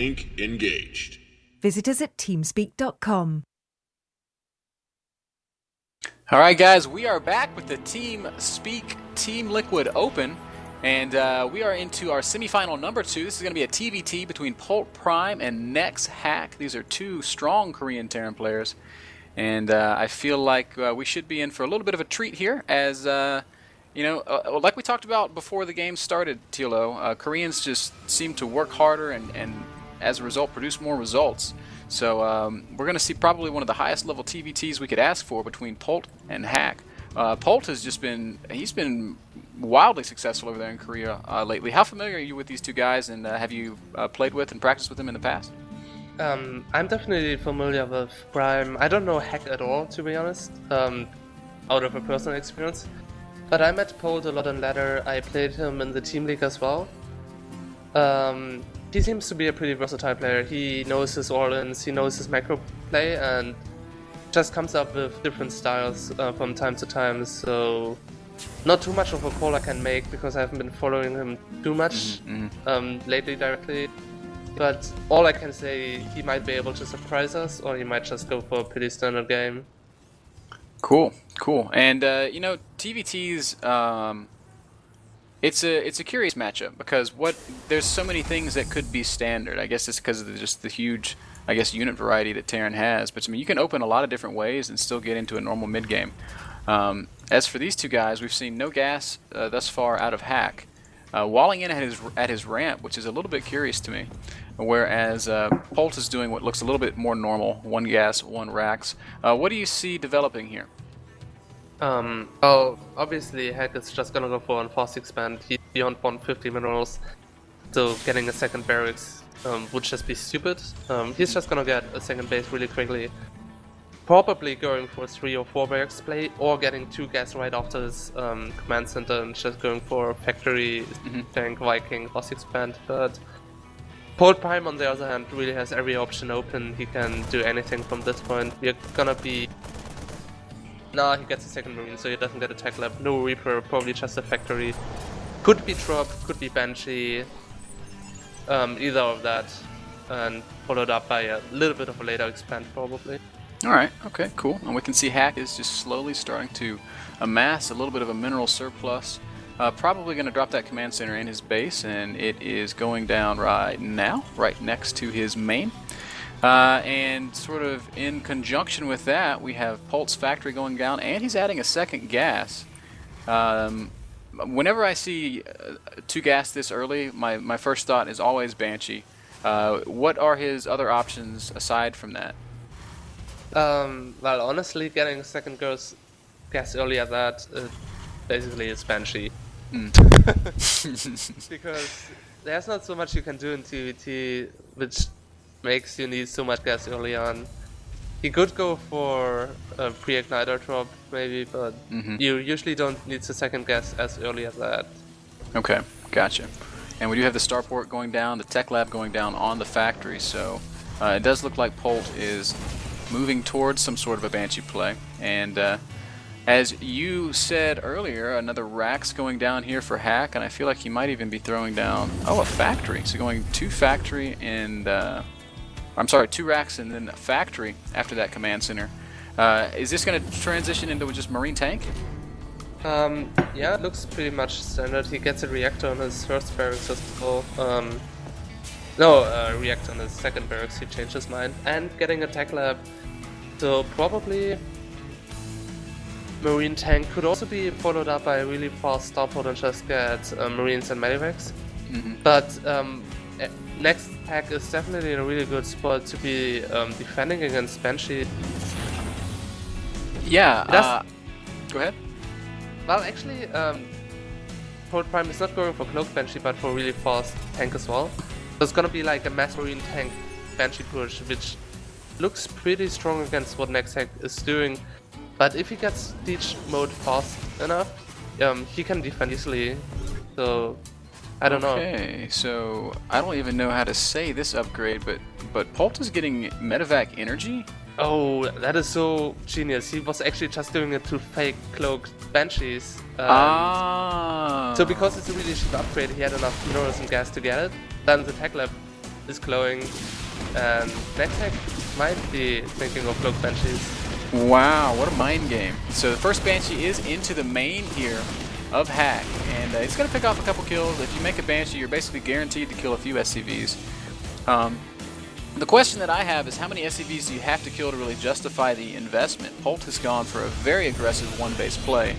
Link engaged. Visit us at teamspeak.com. All right, guys, we are back with the TeamSpeak Team Liquid Open, and we are into our semifinal number 2. This is going to be a TVT between PoltPrime and NEXHack. These are two strong Korean Terran players, and I feel like we should be in for a little bit of a treat here, as like we talked about before the game started, Tilo, Koreans just seem to work harder and as a result produce more results. So we're going to see probably one of the highest level TVTs we could ask for between Polt and Hack. Polt has just he's been wildly successful over there in Korea lately. How familiar are you with these two guys, and have you played with and practiced with them in the past? I'm definitely familiar with Prime. I don't know Hack at all, to be honest, out of a personal experience. But I met Polt a lot on ladder. I played him in the Team League as well. He seems to be a pretty versatile player. He knows his all-ins, he knows his macro play, and just comes up with different styles from time to time. So not too much of a call I can make because I haven't been following him too much lately directly. But all I can say, he might be able to surprise us, or he might just go for a pretty standard game. Cool. And TVTs, it's a curious matchup because there's so many things that could be standard. I guess it's because of just the huge, unit variety that Terran has. But I mean, you can open a lot of different ways and still get into a normal mid game. As for these two guys, we've seen no gas thus far out of Hack, walling in at his ramp, which is a little bit curious to me. Whereas Polt is doing what looks a little bit more normal, 1 gas, 1 racks. What do you see developing here? Obviously Hack is just gonna go for a fast expand. He's beyond 150 minerals, so getting a second barracks would just be stupid. He's just gonna get a second base really quickly. Probably going for 3 or 4 barracks play, or getting 2 gas right after his command center and just going for factory, tank, Viking, fast expand. But PoltPrime on the other hand really has every option open. He can do anything from this point. We're gonna be... Nah, he gets a second marine, so he doesn't get a tech lab. No Reaper, probably just a factory. Could be drop, could be Banshee. Either of that. And followed up by a little bit of a later expand, probably. Alright, okay, cool. And we can see Hack is just slowly starting to amass a little bit of a mineral surplus. Probably going to drop that command center in his base, and it is going down right now, right next to his main. And sort of in conjunction with that, we have Polt's factory going down, and he's adding a second gas. Whenever I see 2 gas this early, my first thought is always Banshee. What are his other options aside from that? Well, honestly, getting a second gas early at that basically is Banshee. Because there's not so much you can do in TVT which makes you need so much gas early on. He could go for a pre-igniter drop maybe, but you usually don't need the second gas as early as that. Okay, gotcha. And we do have the starport going down, the tech lab going down on the factory, so it does look like Polt is moving towards some sort of a Banshee play. And as you said earlier, another rack's going down here for Hack, and I feel like he might even be throwing down, a factory. So going 2 factory and, 2 racks and then a factory after that command center. Is this going to transition into just marine tank? Yeah, it looks pretty much standard. He gets a reactor on his first barracks as well. Reactor on his second barracks, he changed his mind. And getting a tech lab. So probably marine tank could also be followed up by a really fast starport and just get marines and medivacs. But NEXHack is definitely in a really good spot to be defending against Banshee. Yeah, go ahead. Well, actually, PoltPrime is not going for Cloak Banshee, but for really fast tank as well. So it's gonna be like a mass marine tank Banshee push, which looks pretty strong against what NEXHack is doing. But if he gets siege mode fast enough, he can defend easily. So I don't know. Okay, so I don't even know how to say this upgrade, but Polt is getting medevac energy? Oh, that is so genius. He was actually just doing it to fake cloaked Banshees. So So because it's a really cheap upgrade, he had enough minerals and gas to get it. Then the tech lab is glowing, and NEXHack might be thinking of Cloak Banshees. Wow, what a mind game. So the first Banshee is into the main here of Hack, and it's going to pick off a couple kills. If you make a Banshee, you're basically guaranteed to kill a few SCVs. The question that I have is how many SCVs do you have to kill to really justify the investment? Polt has gone for a very aggressive one-base play,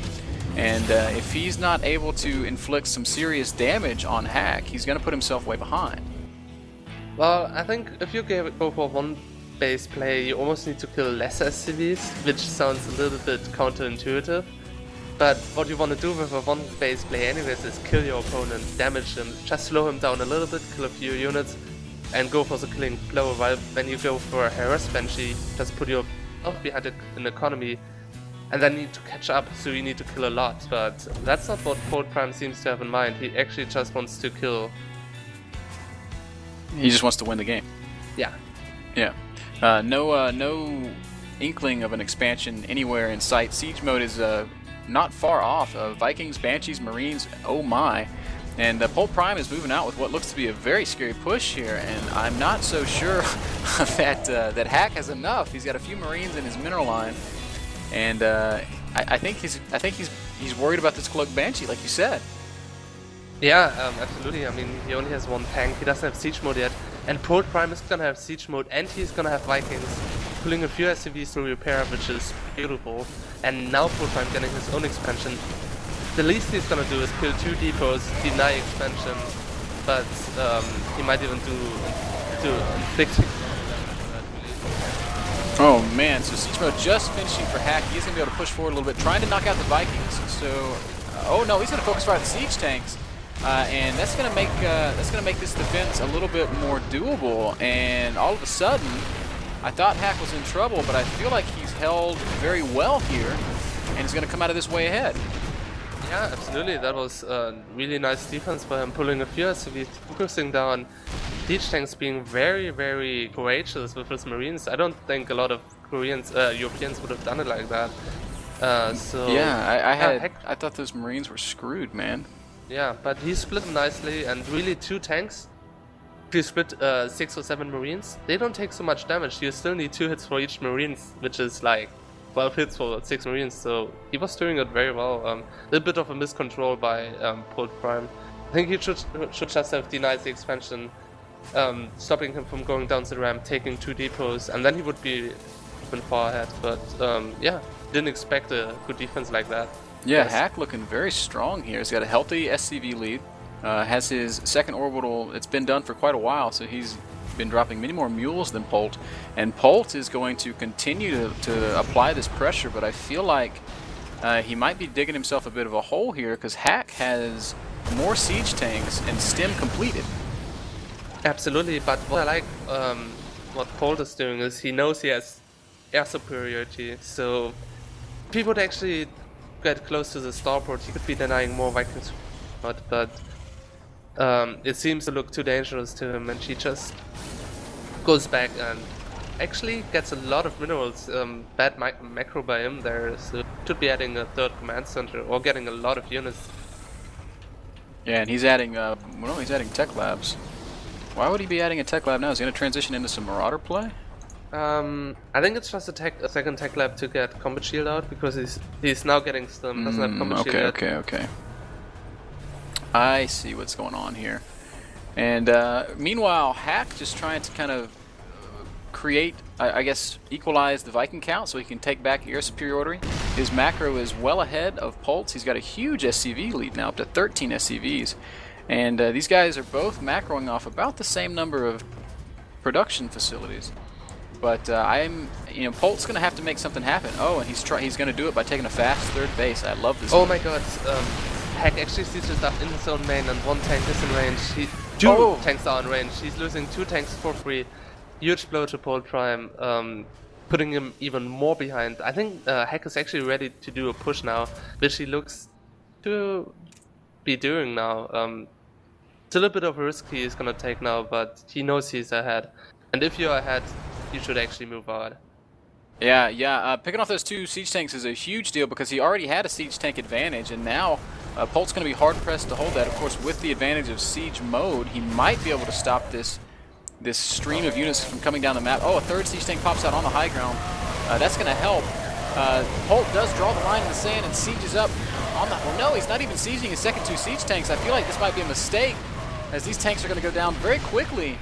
and if he's not able to inflict some serious damage on Hack, he's going to put himself way behind. Well, I think if you go for one base play, you almost need to kill less SCVs, which sounds a little bit counterintuitive. But what you want to do with a one base play anyways is kill your opponent, damage him, just slow him down a little bit, kill a few units, and go for the killing blow. While when you go for a harass Banshee, just put yourself behind an economy, and then need to catch up, so you need to kill a lot. But that's not what PoltPrime seems to have in mind. He actually just wants to kill. He just wants to win the game. Yeah. Yeah. No inkling of an expansion anywhere in sight. Siege mode is not far off. Vikings, Banshees, Marines, oh my. And PoltPrime is moving out with what looks to be a very scary push here, and I'm not so sure that Hack has enough. He's got a few Marines in his mineral line, and I think he's worried about this Cloak Banshee, like you said. Yeah, absolutely. I mean, he only has one tank. He doesn't have Siege mode yet, and PoltPrime is gonna have Siege mode, and he's gonna have Vikings, pulling a few SCVs to repair, which is beautiful. And now PoltPrime getting his own expansion. The least he's gonna do is kill 2 depots, deny expansion, but he might even do inflict. Oh man, so Siege mode just finishing for Hack. He's gonna be able to push forward a little bit, trying to knock out the Vikings. So, oh no, he's gonna focus fire the siege tanks, and that's gonna make this defense a little bit more doable. And all of a sudden, I thought Hack was in trouble, but I feel like he's held very well here, and he's gonna come out of this way ahead. Yeah, absolutely. That was really nice defense by him, pulling a few SCVs, focusing down siege tanks, being very, very courageous with his Marines. I don't think a lot of Europeans would have done it like that. So yeah, I thought those Marines were screwed, man. Yeah, but he split them nicely, and really 2 tanks. If you split 6 or 7 Marines, they don't take so much damage. You still need 2 hits for each Marines, which is like 12 hits for 6 Marines, so he was doing it very well. A little bit of a miscontrol by PoltPrime. I think he should just have denied the expansion, stopping him from going down the ramp, taking 2 depots, and then he would be even far ahead. But yeah, didn't expect a good defense like that. Yeah, yes. Hack looking very strong here. He's got a healthy SCV lead, has his second orbital. It's been done for quite a while, so he's been dropping many more mules than Polt, and Polt is going to continue to apply this pressure, but I feel like he might be digging himself a bit of a hole here, because Hack has more siege tanks and stem completed. Absolutely, but what I like what Polt is doing is he knows he has air superiority, so if he would actually get close to the starport, he could be denying more Vikings, but it seems to look too dangerous to him, and she just goes back and actually gets a lot of minerals. Bad macro by him there, so should be adding a 3rd command center or getting a lot of units. Yeah, and he's adding he's adding tech labs. Why would he be adding a tech lab now? Is he going to transition into some Marauder play? I think it's just a second tech lab to get combat shield out, because he's now getting some doesn't have combat shield yet. Okay. I see what's going on here. And meanwhile, Hack just trying to kind of create, I guess, equalize the Viking count so he can take back air superiority. His macro is well ahead of Polt's. He's got a huge SCV lead now, up to 13 SCVs. And these guys are both macroing off about the same number of production facilities. But Polt's going to have to make something happen. Oh, and he's going to do it by taking a fast 3rd base. I love this. Oh my god. Hack actually sees this up in his own main, and 1 tank is in range. 2 tanks are in range. He's losing 2 tanks for free. Huge blow to PoltPrime, putting him even more behind. I think Hack is actually ready to do a push now, which he looks to be doing now. It's a little bit of a risk he's gonna take now, but he knows he's ahead. And if you're ahead, you should actually move out. Yeah. Picking off those 2 siege tanks is a huge deal, because he already had a siege tank advantage, and now Polt's going to be hard pressed to hold that. Of course, with the advantage of siege mode, he might be able to stop this this stream of units from coming down the map. Oh, a third siege tank pops out on the high ground. That's going to help. Polt does draw the line in the sand and sieges up on the... Well, no, he's not even sieging his second 2 siege tanks. I feel like this might be a mistake, as these tanks are going to go down very quickly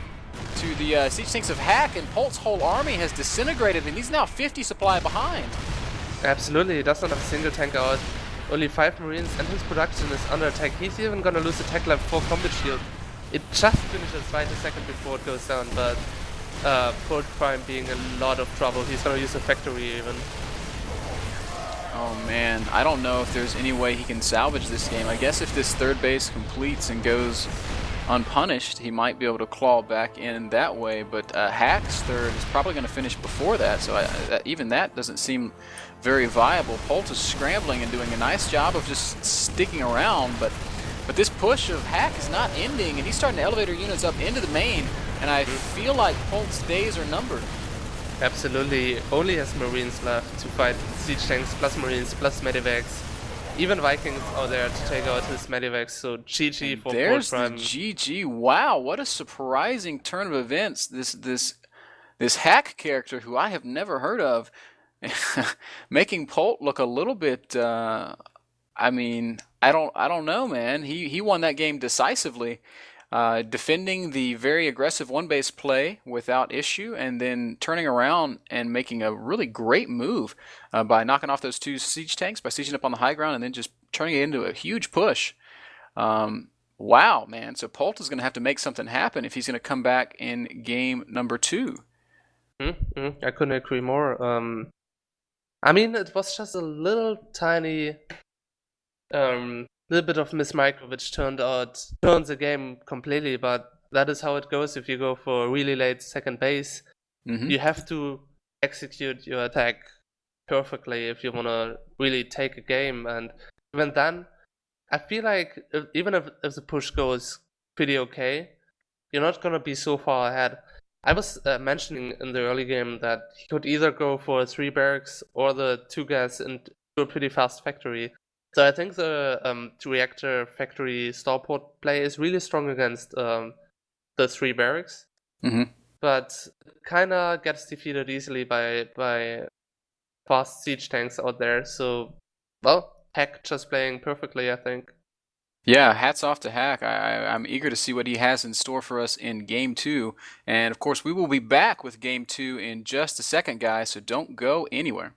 to the siege tanks of Hack, and Polt's whole army has disintegrated, and he's now 50 supply behind. Absolutely, he does not have a single tank out. Only 5 Marines, and his production is under attack. He's even gonna lose a tech level 4 combat shield. It just finishes right a second before it goes down, but PoltPrime being in a lot of trouble. He's gonna use a factory even. Oh man, I don't know if there's any way he can salvage this game. I guess if this third base completes and goes unpunished, he might be able to claw back in that way, but Hack's third is probably going to finish before that, so even that doesn't seem very viable. Polt is scrambling and doing a nice job of just sticking around, but this push of Hack is not ending, and he's starting to elevator units up into the main, and I feel like Polt's days are numbered. Absolutely, only has Marines left to fight siege tanks plus Marines plus medivacs. Even Vikings are there to take out his medivacs, so GG for There's the PoltPrime. GG. Wow, what a surprising turn of events. This Hack character, who I have never heard of, making Polt look a little bit. I mean, I don't know, man. He won that game decisively, defending the very aggressive one-base play without issue, and then turning around and making a really great move by knocking off those 2 siege tanks, by sieging up on the high ground, and then just turning it into a huge push. Wow, man. So Polt is going to have to make something happen if he's going to come back in game number 2. I couldn't agree more. I mean, it was just a little tiny little bit of mismicro which turns the game completely, but that is how it goes if you go for really late second base. You have to execute your attack perfectly if you want to really take a game, and even then, I feel like even if the push goes pretty okay, you're not going to be so far ahead. I was mentioning in the early game that he could either go for 3 barracks or the 2 gas and do a pretty fast factory. So I think the 2 reactor factory starport play is really strong against the 3 barracks, but kind of gets defeated easily by fast siege tanks out there. So, well, Hack just playing perfectly, I think. Yeah, hats off to Hack. I'm eager to see what he has in store for us in Game 2. And, of course, we will be back with Game 2 in just a second, guys, so don't go anywhere.